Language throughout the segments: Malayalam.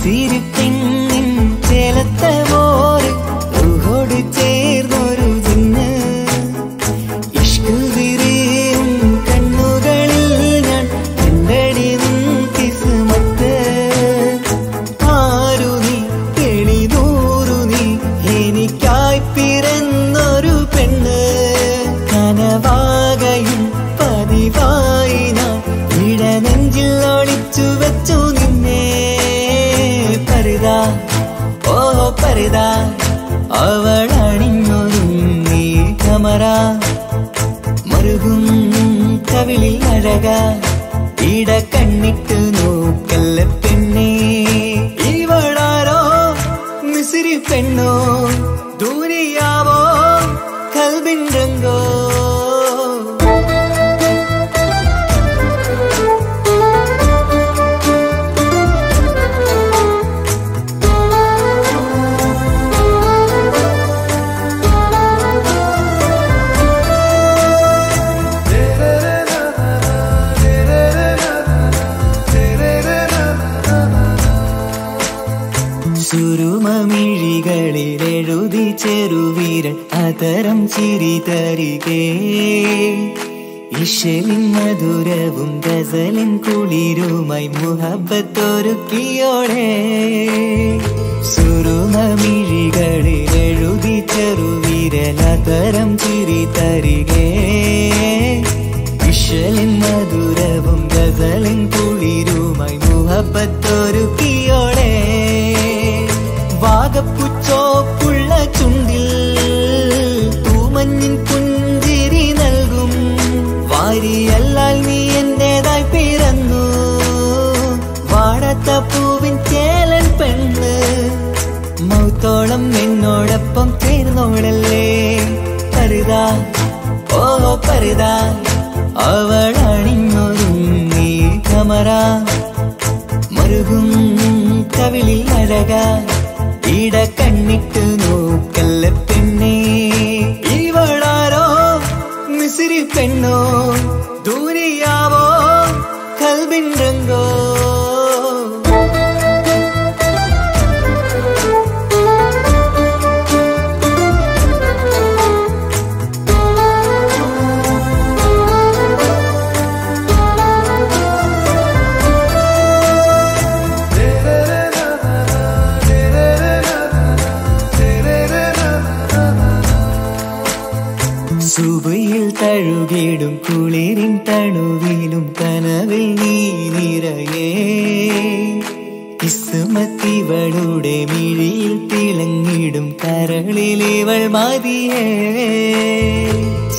മിസിരി പെണ്ണിൻ ചേലത്തെ മോര് റൂഹോട് ചേർന്നൊരു ജിന്ന് ഇഷ്ക് വിരിയും കണ്ണുകളിൽ ഞാൻ കണ്ടടി നിൻ കിസ്മത്ത് ആരു നീ തെളിനൂറു നീ എനിക്കായി പിറന്നൊരു പെണ്ണ് കനവാകയും പതിവായി ഞാൻ ഇടനെഞ്ചിൽ ഒളിച്ചു വെച്ചു നിന്നെ പരിതാ ഓ പരിതാ അവളണിഞ്ഞൊരുങ്ങി കമറ മറുകും കവിളിൽ അഴക ഇട കണ്ണിട്ട് നോക്കല്ല പെണ്ണേ ഇവളാരോ മിസിരി പെണ്ണോ ദൂരിയാവോ കൽബിൻ രംഗോ സുരുമമിഴികളിൽ എഴുതി ചെറുവിരൽ അതരം ചിരി തരികേ ഇശലിൻ മധുരവും ഗസലിൻ കുളിരുമായി മുഹബത്തൊരുക്കിയോടെ സുരുമമിഴികളിൽ എഴുതി ചെറുവിരൽ അതരം ചിരി തരികേ ഇശലിൻ മധുരവും ഗസലിൻ കുളിരുമായി മുഹബത്തൊരുക്കിയോടെ വാഗപ്പുച്ചോപ്പുള്ള ചുണ്ടിൽ തൂമഞ്ഞിൻ പുഞ്ചിരി നൽകും വാരിയല്ലാൽ നീ എന്റേതായി പിറന്നു വാടത്ത പൂവിൻ ചേലൻ പെണ്ണ് മൗത്തോളം എന്നോടൊപ്പം ചേർന്നോളല്ലേ പരിതാ ഓ പരിതാ അവളണിഞ്ഞൊരുങ്ങി കമറ മറുകും കവിളിൽ അഴക ഇട കണ്ണിട്ട് നോക്കല്ല പെണ്ണേ ഇവളാരോ മിസിരി പെണ്ണോ ദൂരിയാവോ കൽബിൻ രംഗോ സുബയിൽ തഴുകിടും കുളിരിൻ തണുവിലും കനവിൽ നീ നിറയേ കിസ്മത്തിവളുടെ മിഴിയിൽ തിളങ്ങിടും കരളിലിവൾ മതിയേ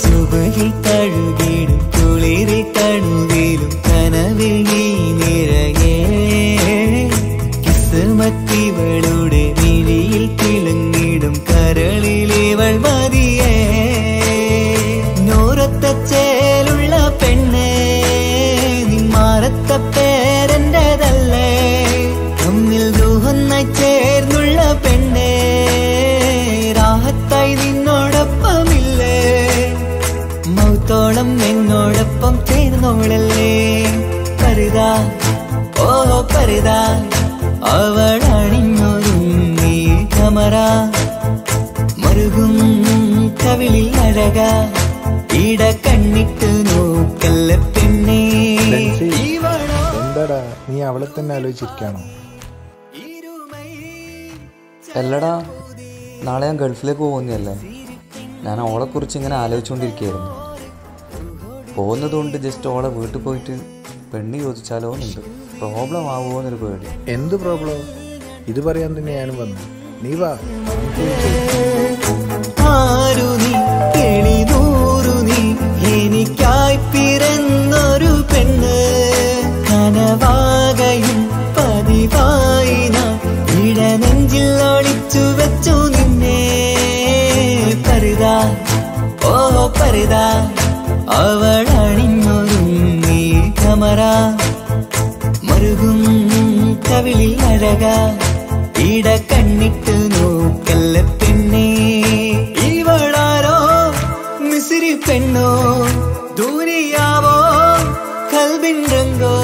സുബയിൽ തഴുകിടും കുളിരിൻ തണുവിലും കനവിൽ നീ നിറയേ കിസ്മത്തിവളുടെ മിഴിയിൽ തിളങ്ങിടും കരളിലിവൾ മതിയേ ചേലുള്ള പെണ്ണേ നിന്മാറത്ത പേരെന്റേതല്ലേ തമ്മിൽ ദൂഹൊന്നായി ചേർന്നുള്ള പെണ്ണേ രാഹത്തായി നിന്നോടൊപ്പമില്ലേ മൗത്തോളം എന്നോടൊപ്പം ചേർന്നോളല്ലേ പരിതാ ഓ പരിതാ അവളണിഞ്ഞൊരുങ്ങി കമറ മറുകും കവിളിൽ അഴക ഇട കണ്ണിട്ട് നോക്കല്ല പെണ്ണേ എന്താടാ നീ അവളെ തന്നെ ആലോചിച്ചിരിക്കാണോ? അല്ലടാ നാളെ ഞാൻ ഗൾഫിലേക്ക് പോകുന്നതല്ലേ, ഞാൻ അവളെ കുറിച്ച് ഇങ്ങനെ ആലോചിച്ചുകൊണ്ടിരിക്കുകയായിരുന്നു. പോകുന്നതുകൊണ്ട് ജസ്റ്റ് അവളെ വീട്ടിൽ പോയിട്ട് പെണ്ണ് ചോദിച്ചാലോ എന്നുണ്ട്. പ്രോബ്ലം ആവുമോ എന്നൊരു പേടി. എന്ത് പ്രോബ്ലം? ഇത് പറയാൻ തന്നെ ഞാനും വന്നു. നീ വാ. എനിക്കായി പിറന്നൊരു പെണ്ണ് കനവാകയും പതിവായി ഞാൻ ഇടനെഞ്ചിൽ ഒളിച്ചു വെച്ചു നിന്നെ പരിതാ ഓ പരിതാ അവളണിഞ്ഞൊരുങ്ങി കമറ മറുകും കവിളിൽ അഴക ഇട കണ്ണിട്ട് നോക്കല്ല പെണ്ണേ ഇവളാരോ മിസിരി പെണ്ണോ ദൂരിയാവോ കൽബിൻ രംഗോ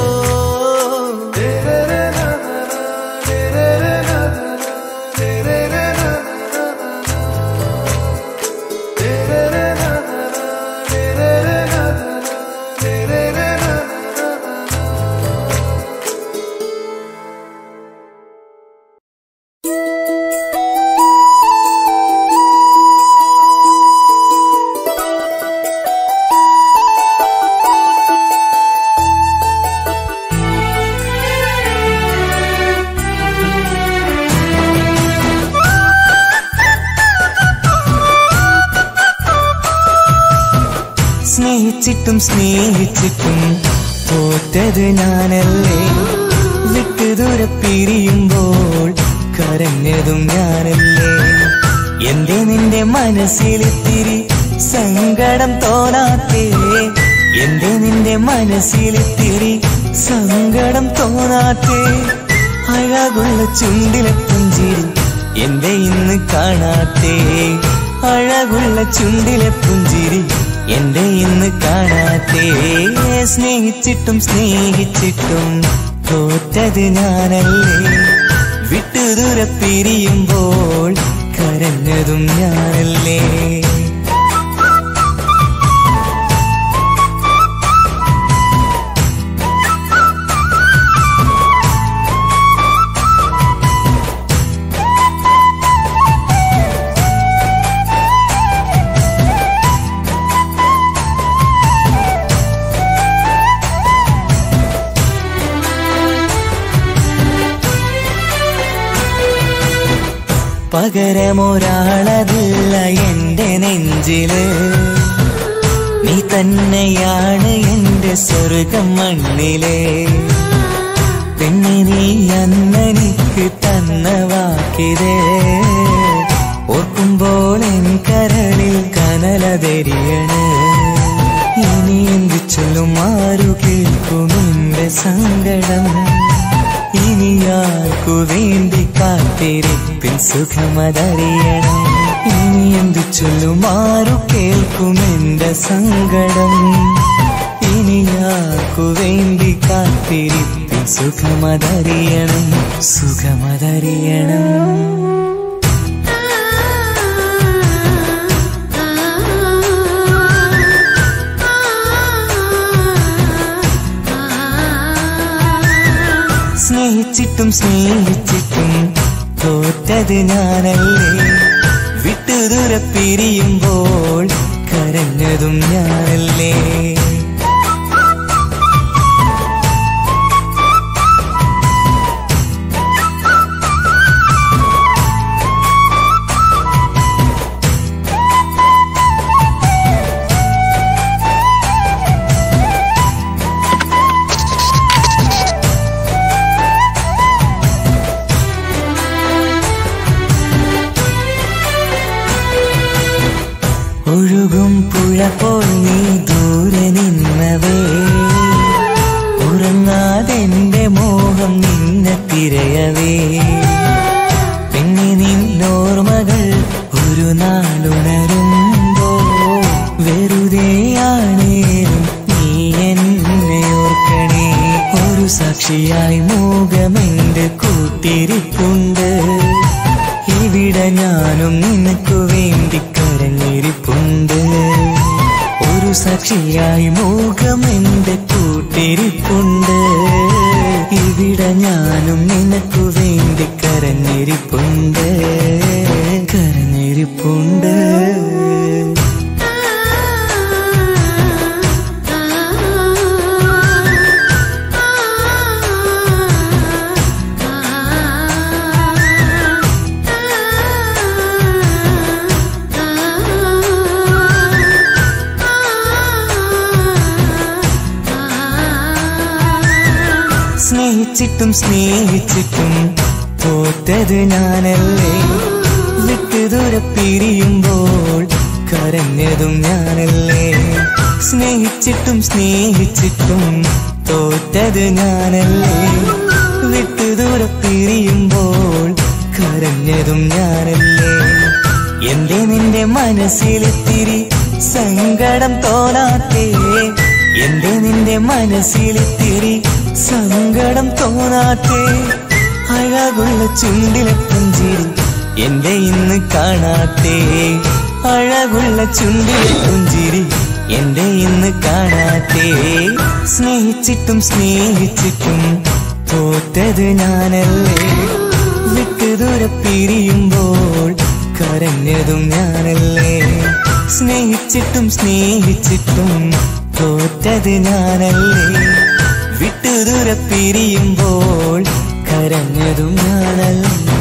സ്നേഹിച്ചിട്ടും സ്നേഹിച്ചിട്ടും തോറ്റത് ഞാനല്ലേ, വിട്ടു ദൂരെ പിരിയുമ്പോൾ കരഞ്ഞതും ഞാനല്ലേ. എന്റെ നിന്റെ മനസ്സിലിത്തിരി സങ്കടം തോന്നാത്തേ, എന്റെ നിന്റെ മനസ്സിലിത്തിരി സങ്കടം തോന്നാത്തേ. അഴകുള്ള ചുണ്ടിലെ പുഞ്ചിരി എന്റെ ഇന്ന് കാണാത്തേ, അഴകുള്ള ചുണ്ടിലെ പുഞ്ചിരി എന്റെ ഇന്ന് കാണാത്തേ. സ്നേഹിച്ചിട്ടും സ്നേഹിച്ചിട്ടും തോറ്റത് ഞാനല്ലേ, വിട്ടു ദൂരെ പിരിയുമ്പോൾ കരഞ്ഞതും ഞാനല്ലേ. പകരമൊരാളതില്ല എന്റെ നെഞ്ചില്, നീ തന്നെയാണ് എന്റെ സ്വർഗം മണ്ണിലെ. പെണ്ണെ നീ അന്നെനിക്ക് തന്ന വാക്കിതേ, ഓർക്കുമ്പോൾ എൻ കരളിൽ കനലതെരിയണ്. ഇനി എന്ത് ചൊല്ലും ആരു കേൾക്കും എന്റെ സങ്കടം, ഇനി ആർക്കു വേണ്ടി കാത്തിരിപ്പിൻ സുഖമതറിയണം. ഇനി എന്തു ചൊല്ലും ആരു കേൾക്കും എന്റെ സങ്കടം, ഇനി ആർക്കു വേണ്ടി കാത്തിരിപ്പിൻ സുഖമതറിയണം, സുഖമതറിയണം. സ്നേഹിച്ചിട്ടും സ്നേഹിച്ചിട്ടും തോറ്റത് ഞാനല്ലേ, വിട്ടു ദൂരെ പിരിയുമ്പോൾ കരഞ്ഞതും ഞാനല്ലേ. ഒഴുകും പുഴ പോൽ നീ ദൂരെ നിന്നവേ, ഉറങ്ങാതെന്റെ മോഹം നിന്നെ തിരയവേ. പിന്നെ നിന്നോർമ്മകൾ ഒരു നാളുണരുമ്പോ, വെറുതെയാണേലും നീ എന്നെ ഓർക്കണേ. ഒരു സാക്ഷിയായി മൂകമെന്റെ കൂട്ടിരിപ്പുണ്ട്, ഇവിടെ ഞാനും നിനക്കു വേണ്ടി കരഞ്ഞിരിപ്പുണ്ട്. ഒരു സാക്ഷിയായി മൂകമെന്റെ കൂട്ടിരിപ്പുണ്ട്, ഇവിടെ ഞാനും നിനക്കു വേണ്ടി കരഞ്ഞിരിപ്പുണ്ട്, കരഞ്ഞിരിപ്പുണ്ട്. സ്നേഹിച്ചിട്ടും സ്നേഹിച്ചിട്ടും തോറ്റത് ഞാനല്ലേ, വിട്ടു ദൂരെ പിരിയുമ്പോൾ കരഞ്ഞതും ഞാനല്ലേ. സ്നേഹിച്ചിട്ടും സ്നേഹിച്ചിട്ടും തോറ്റത് ഞാനല്ലേ, വിട്ടു ദൂരെ പിരിയുമ്പോൾ കരഞ്ഞതും ഞാനല്ലേ. എന്റെ നിന്റെ മനസ്സിലിത്തിരി സങ്കടം തോന്നാത്തേ, എന്റെ നിന്റെ മനസ്സിലിത്തിരി സങ്കടം തോന്നാത്തേ. അഴകുള്ള ചുണ്ടിലെ പുഞ്ചിരി എന്റെ ഇന്ന് കാണാത്തേ, അഴകുള്ള ചുണ്ടിലെ പുഞ്ചിരി എന്റെ ഇന്ന് കാണാത്തേ. സ്നേഹിച്ചിട്ടും സ്നേഹിച്ചിട്ടും തോറ്റത് ഞാനല്ലേ, വിട്ടു ദൂരെ പിരിയുമ്പോൾ കരഞ്ഞതും ഞാനല്ലേ. സ്നേഹിച്ചിട്ടും സ്നേഹിച്ചിട്ടും തോറ്റത് ഞാനല്ലേ, വിട്ടു ദൂരെ പിരിയുമ്പോൾ കരഞ്ഞതും ഞാനല്ലേ.